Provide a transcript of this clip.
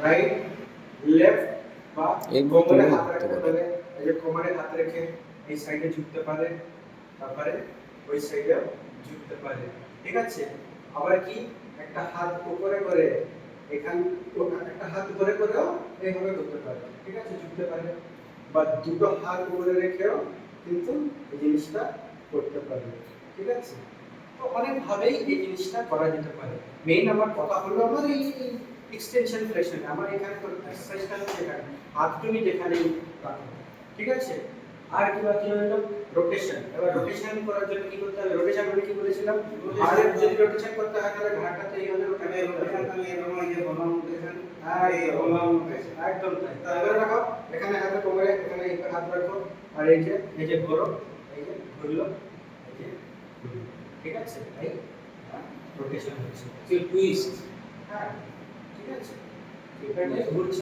Right left বা এগুলো কোমরে তুলে হাত রাখতে রাখতে পারে। পারে, এই যে কোমরে হাত রেখে এই সাইডে ঝুঁকতে পারে, তারপরে ওই সাইডেও ঝুঁকতে পারে। ঠিক আছে? আবার কি একটা হাত উপরে করে এখান একটা হাত উপরে করেও এইভাবে করতে পারে। ঠিক আছে? ঝুঁকতে পারে বা দুটো হাত উপরে রেখেও কিন্তু এই জিনিসটা করতে পারে। ঠিক আছে? তো অনেক ভাবেই এই জিনিসটা করা যেতে পারে। মেইন আমার কথা হলো আমার এই এক্সটেনশন ফ্লেকশন, আমার এখানে তো এক্সারসাইজটা হচ্ছে এখানে হাত তুমি যেখানেই রাখো। ঠিক আছে? আর কি বাকি হলো রোটেশন। এবার রোটেশন করার জন্য কি করতে হবে? রোটেশন মানে কি বলেছিলাম? ঘাড়ের যদি রোটেশন করতে হয় তাহলে ঘাড়টাতে এইভাবে রোটেট করতে হবে। একদম তাই। তাহলে রাখো এখানে হাতে কোমরে এখানে হাত রাখো আর এই যে ঘোরো, এই যে ঘুরলো, এই যে ঘুরলো। ঠিক আছে? এই রোটেশন হচ্ছে টুইস্ট। হ্যাঁ ঠিক আছে? এখানে ঘুরছে।